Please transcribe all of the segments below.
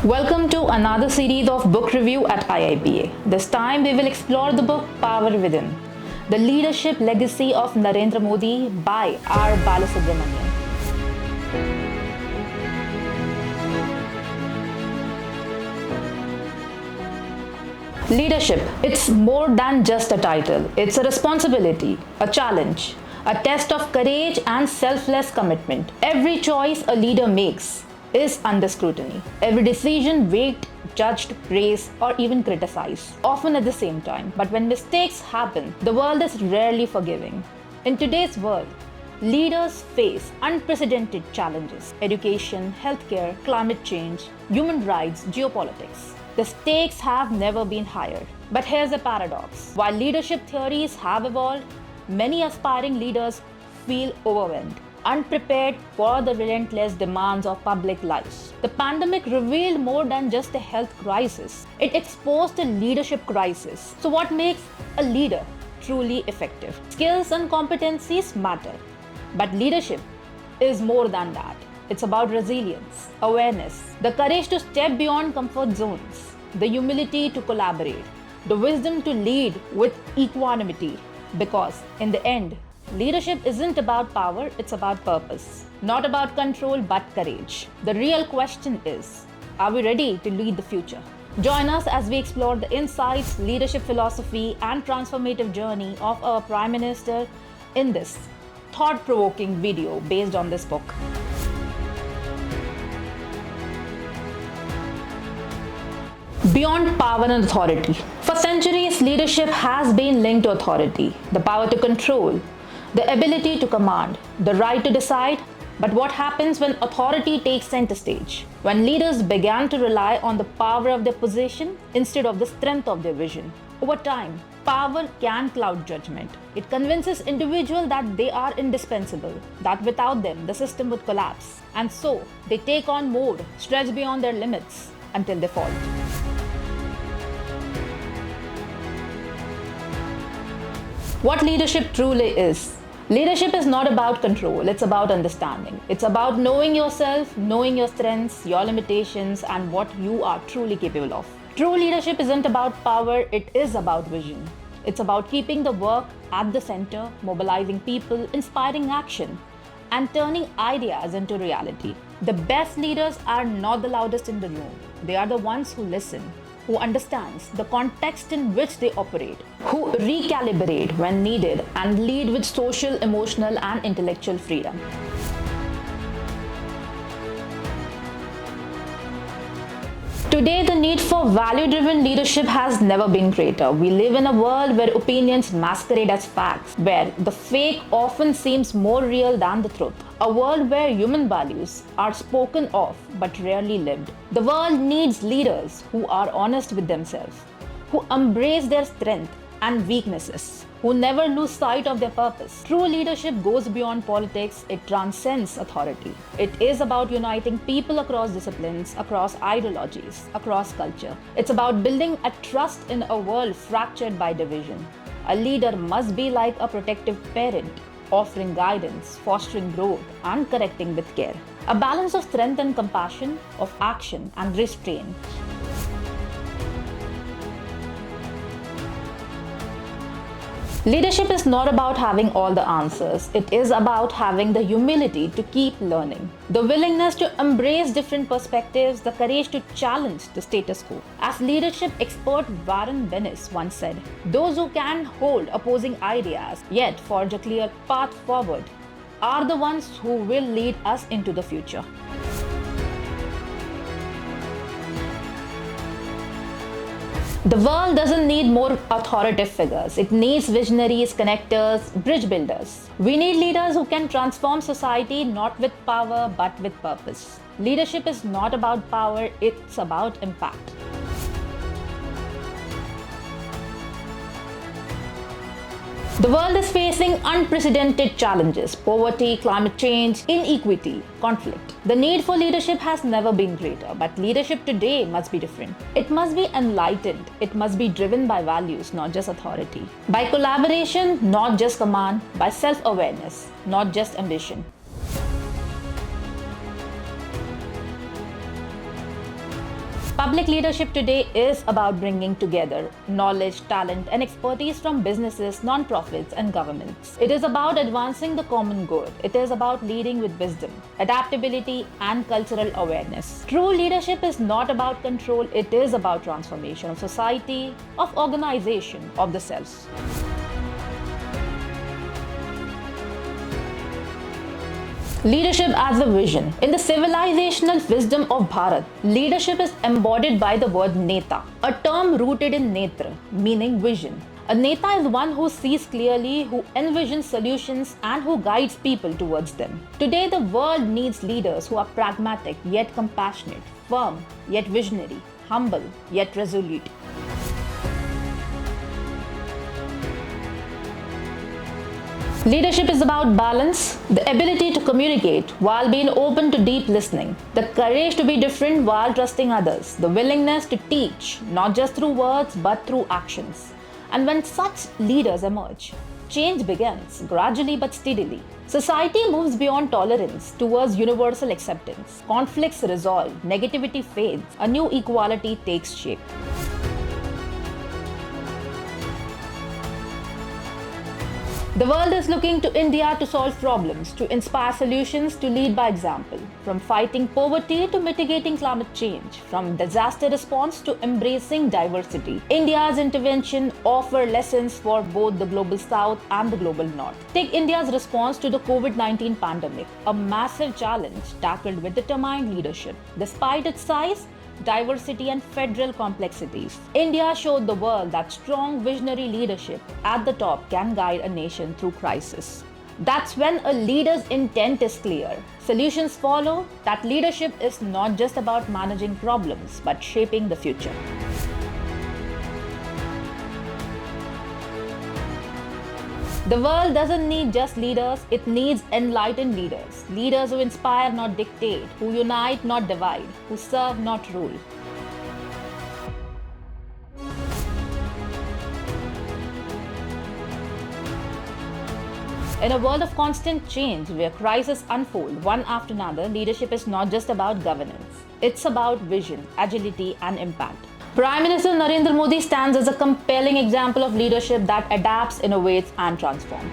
Welcome to another series of book review at IIPA. This time we will explore the book Power Within, The Leadership Legacy of Narendra Modi by R. Balasubramanian. Leadership, it's more than just a title. It's a responsibility, a challenge, a test of courage and selfless commitment. Every choice a leader makes is under scrutiny. Every decision weighed, judged, praised, or even criticized, often at the same time. But when mistakes happen, the world is rarely forgiving. In today's world, leaders face unprecedented challenges: education, healthcare, climate change, human rights, geopolitics. The stakes have never been higher. But here's a paradox. While leadership theories have evolved, many aspiring leaders feel overwhelmed, unprepared for the relentless demands of public life. The pandemic revealed more than just a health crisis. It exposed a leadership crisis. So what makes a leader truly effective? Skills and competencies matter, but leadership is more than that. It's about resilience, awareness, the courage to step beyond comfort zones, the humility to collaborate, the wisdom to lead with equanimity. Because in the end, leadership isn't about power, it's about purpose. Not about control, but courage. The real question is, are we ready to lead the future? Join us as we explore the insights, leadership philosophy, and transformative journey of our Prime Minister in this thought-provoking video based on this book. Beyond power and authority. For centuries, leadership has been linked to authority, the power to control, the ability to command, the right to decide. But what happens when authority takes center stage? When leaders began to rely on the power of their position instead of the strength of their vision. Over time, power can cloud judgment. It convinces individuals that they are indispensable, that without them the system would collapse. And so, they take on more, stretch beyond their limits until they fall. What leadership truly is. Leadership is not about control, it's about understanding. It's about knowing yourself, knowing your strengths, your limitations, and what you are truly capable of. True leadership isn't about power, it is about vision. It's about keeping the work at the center, mobilizing people, inspiring action, and turning ideas into reality. The best leaders are not the loudest in the room. They are the ones who listen, who understands the context in which they operate, who recalibrate when needed, and lead with social, emotional, and intellectual freedom. Today, the need for value-driven leadership has never been greater. We live in a world where opinions masquerade as facts, where the fake often seems more real than the truth. A world where human values are spoken of but rarely lived. The world needs leaders who are honest with themselves, who embrace their strengths and weaknesses, who never lose sight of their purpose. True leadership goes beyond politics, it transcends authority. It is about uniting people across disciplines, across ideologies, across culture. It's about building a trust in a world fractured by division. A leader must be like a protective parent, offering guidance, fostering growth, and correcting with care. A balance of strength and compassion, of action and restraint. Leadership is not about having all the answers. It is about having the humility to keep learning, the willingness to embrace different perspectives, the courage to challenge the status quo. As leadership expert Warren Bennis once said, those who can hold opposing ideas yet forge a clear path forward are the ones who will lead us into the future. The world doesn't need more authoritative figures. It needs visionaries, connectors, bridge builders. We need leaders who can transform society not with power but with purpose. Leadership is not about power, it's about impact. The world is facing unprecedented challenges: poverty, climate change, inequity, conflict. The need for leadership has never been greater, but leadership today must be different. It must be enlightened. It must be driven by values, not just authority. By collaboration, not just command. By self-awareness, not just ambition. Public leadership today is about bringing together knowledge, talent, and expertise from businesses, non-profits, and governments. It is about advancing the common good. It is about leading with wisdom, adaptability, and cultural awareness. True leadership is not about control, it is about transformation of society, of organization, of the self. Leadership as a vision. In the civilizational wisdom of Bharat, leadership is embodied by the word neta, a term rooted in netra, meaning vision. A neta is one who sees clearly, who envisions solutions, and who guides people towards them. Today, the world needs leaders who are pragmatic yet compassionate, firm yet visionary, humble yet resolute. Leadership is about balance, the ability to communicate while being open to deep listening, the courage to be different while trusting others, the willingness to teach, not just through words but through actions. And when such leaders emerge, change begins, gradually but steadily. Society moves beyond tolerance towards universal acceptance. Conflicts resolve, negativity fades, a new equality takes shape. The world is looking to India to solve problems, to inspire solutions, to lead by example. From fighting poverty to mitigating climate change, from disaster response to embracing diversity, India's intervention offer lessons for both the global south and the global north. Take India's response to the COVID-19 pandemic, a massive challenge tackled with determined leadership. Despite its size, diversity and federal complexities, India showed the world that strong visionary leadership at the top can guide a nation through crisis. That's when a leader's intent is clear. Solutions follow. That leadership is not just about managing problems, but shaping the future. The world doesn't need just leaders, it needs enlightened leaders. Leaders who inspire, not dictate, who unite, not divide, who serve, not rule. In a world of constant change, where crises unfold one after another, leadership is not just about governance. It's about vision, agility, and impact. Prime Minister Narendra Modi stands as a compelling example of leadership that adapts, innovates, and transforms.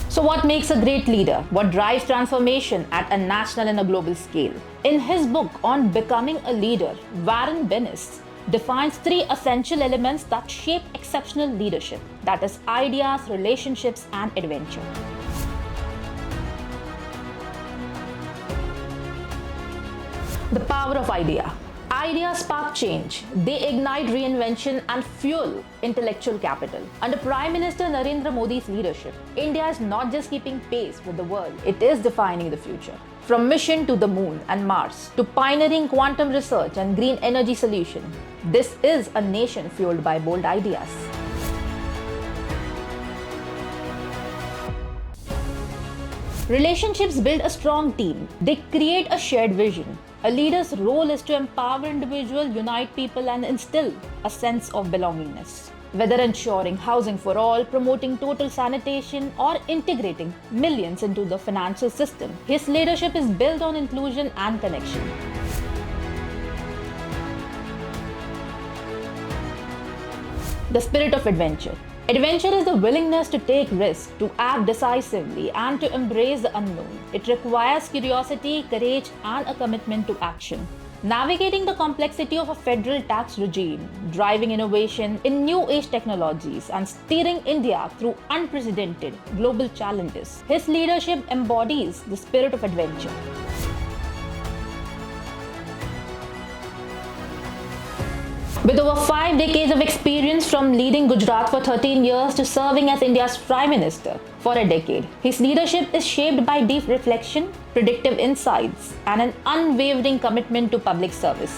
So what makes a great leader? What drives transformation at a national and a global scale? In his book on becoming a leader, Warren Bennis defines three essential elements that shape exceptional leadership. That is ideas, relationships, and adventure. The power of idea. Ideas spark change. They ignite reinvention and fuel intellectual capital. Under Prime Minister Narendra Modi's leadership, India is not just keeping pace with the world, it is defining the future. From mission to the moon and Mars, to pioneering quantum research and green energy solution, this is a nation fueled by bold ideas. Relationships build a strong team. They create a shared vision. A leader's role is to empower individuals, unite people, and instill a sense of belongingness. Whether ensuring housing for all, promoting total sanitation, or integrating millions into the financial system, his leadership is built on inclusion and connection. The spirit of adventure. Adventure is the willingness to take risks, to act decisively, and to embrace the unknown. It requires curiosity, courage, and a commitment to action. Navigating the complexity of a federal tax regime, driving innovation in new age technologies, and steering India through unprecedented global challenges, his leadership embodies the spirit of adventure. With over 5 decades of experience, from leading Gujarat for 13 years to serving as India's Prime Minister for a decade, his leadership is shaped by deep reflection, predictive insights, and an unwavering commitment to public service.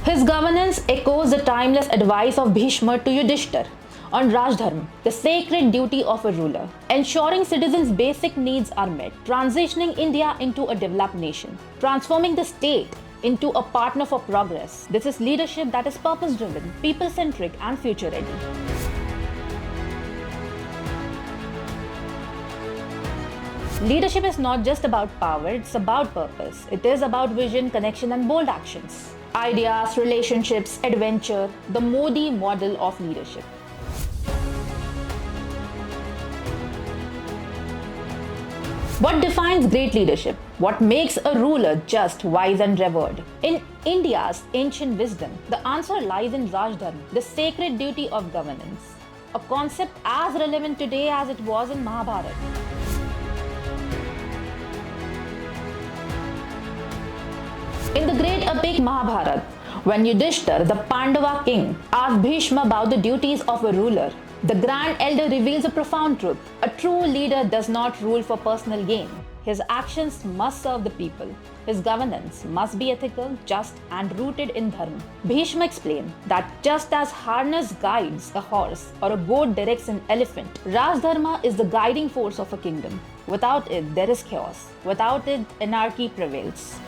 His governance echoes the timeless advice of Bhishma to Yudhishthir on Rajdharma, the sacred duty of a ruler, ensuring citizens' basic needs are met, transitioning India into a developed nation, transforming the state into a partner for progress. This is leadership that is purpose-driven, people-centric, and future-ready. Leadership is not just about power, it's about purpose. It is about vision, connection, and bold actions. Ideas, relationships, adventure, the Modi model of leadership. What defines great leadership? What makes a ruler just, wise, and revered? In India's ancient wisdom, the answer lies in Rajdharma, the sacred duty of governance, a concept as relevant today as it was in Mahabharata. In the great epic Mahabharata, when Yudhishthira, the Pandava king, asked Bhishma about the duties of a ruler, the grand elder reveals a profound truth. A true leader does not rule for personal gain. His actions must serve the people. His governance must be ethical, just, and rooted in dharma. Bhishma explained that just as harness guides a horse or a goat directs an elephant, Rajdharma is the guiding force of a kingdom. Without it, there is chaos. Without it, anarchy prevails.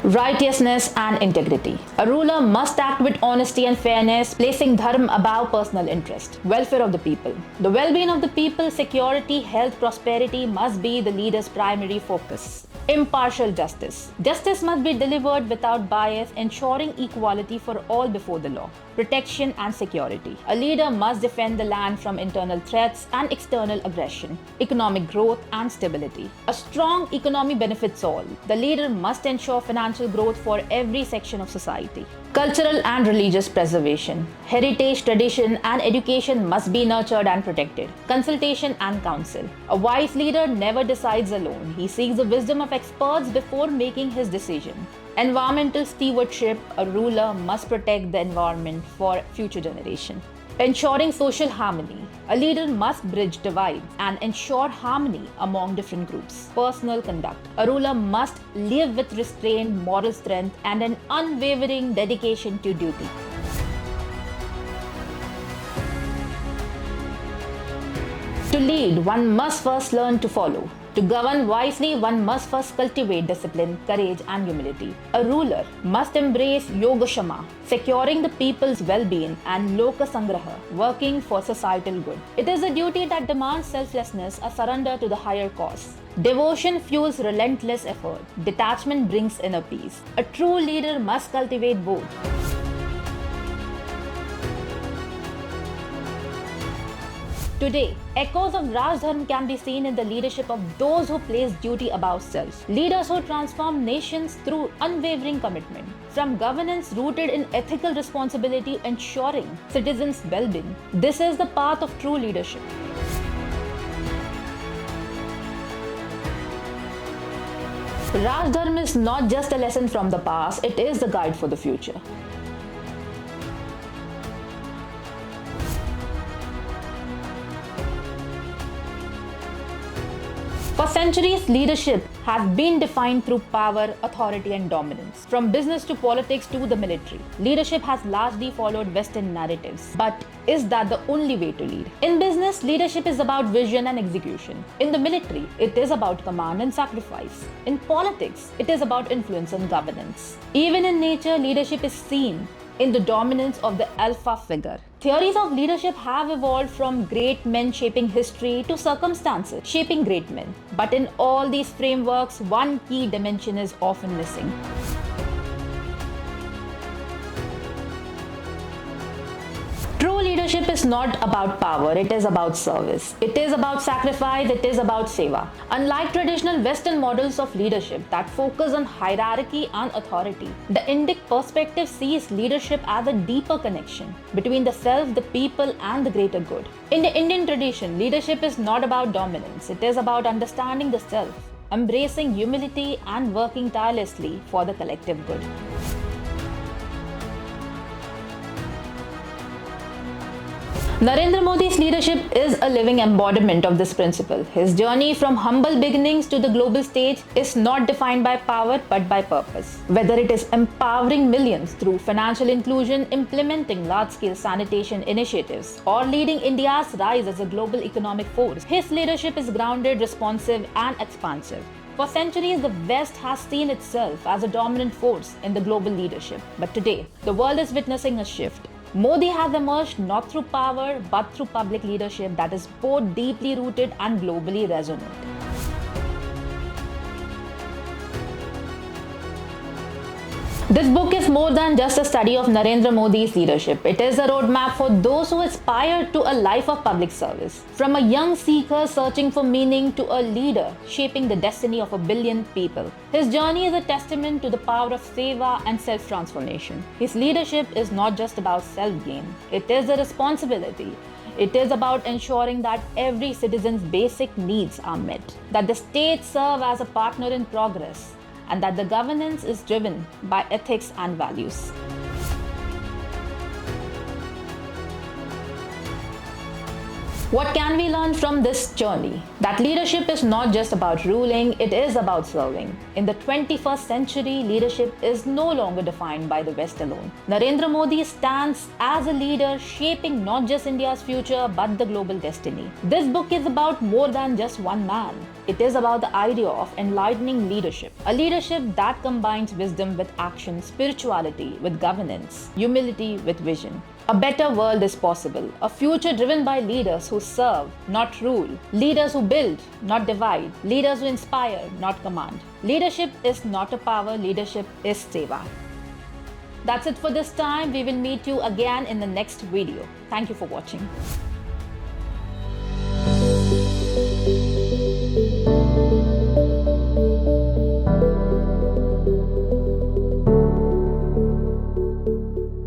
Righteousness and integrity. A ruler must act with honesty and fairness, placing dharma above personal interest. Welfare of the people. The well-being of the people, security, health, prosperity must be the leader's primary focus. Impartial justice. Justice must be delivered without bias, ensuring equality for all before the law. Protection and security. A leader must defend the land from internal threats and external aggression. Economic growth and stability. A strong economy benefits all. The leader must ensure financial growth for every section of society. Cultural and religious preservation. Heritage, tradition, and education must be nurtured and protected. Consultation and counsel. A wise leader never decides alone. He seeks the wisdom of experts before making his decision. Environmental stewardship. A ruler must protect the environment for future generations. Ensuring social harmony. A leader must bridge divides and ensure harmony among different groups. Personal conduct. A ruler must live with restraint, moral strength, and an unwavering dedication to duty. To lead, one must first learn to follow. To govern wisely, one must first cultivate discipline, courage, and humility. A ruler must embrace Yoga Shama, securing the people's well-being, and Loka Sangraha, working for societal good. It is a duty that demands selflessness, a surrender to the higher cause. Devotion fuels relentless effort. Detachment brings inner peace. A true leader must cultivate both. Today, echoes of Rajdharma can be seen in the leadership of those who place duty above self. Leaders who transform nations through unwavering commitment. From governance rooted in ethical responsibility ensuring citizens' well-being, this is the path of true leadership. Rajdharma is not just a lesson from the past, it is the guide for the future. For centuries, leadership has been defined through power, authority, and dominance. From business to politics to the military, leadership has largely followed Western narratives. But is that the only way to lead? In business, leadership is about vision and execution. In the military, it is about command and sacrifice. In politics, it is about influence and governance. Even in nature, leadership is seen in the dominance of the alpha figure. Theories of leadership have evolved from great men shaping history to circumstances shaping great men. But in all these frameworks, one key dimension is often missing. True leadership is not about power, it is about service. It is about sacrifice, it is about seva. Unlike traditional Western models of leadership that focus on hierarchy and authority, the Indic perspective sees leadership as a deeper connection between the self, the people, and the greater good. In the Indian tradition, leadership is not about dominance, it is about understanding the self, embracing humility, and working tirelessly for the collective good. Narendra Modi's leadership is a living embodiment of this principle. His journey from humble beginnings to the global stage is not defined by power but by purpose. Whether it is empowering millions through financial inclusion, implementing large-scale sanitation initiatives, or leading India's rise as a global economic force, his leadership is grounded, responsive, and expansive. For centuries, the West has seen itself as a dominant force in the global leadership. But today, the world is witnessing a shift. Modi has emerged not through power but through public leadership that is both deeply rooted and globally resonant. This book is more than just a study of Narendra Modi's leadership. It is a roadmap for those who aspire to a life of public service. From a young seeker searching for meaning to a leader shaping the destiny of a billion people. His journey is a testament to the power of seva and self-transformation. His leadership is not just about self-gain. It is a responsibility. It is about ensuring that every citizen's basic needs are met, that the state serve as a partner in progress, and that the governance is driven by ethics and values. What can we learn from this journey? That leadership is not just about ruling, it is about serving. In the 21st century, leadership is no longer defined by the West alone. Narendra Modi stands as a leader shaping not just India's future but the global destiny. This book is about more than just one man. It is about the idea of enlightening leadership, a leadership that combines wisdom with action, spirituality with governance, humility with vision. A better world is possible, a future driven by leaders who serve, not rule, leaders who build, not divide, leaders who inspire, not command. Leadership is not a power, leadership is seva. That's it for this time. We will meet you again in the next video. Thank you for watching.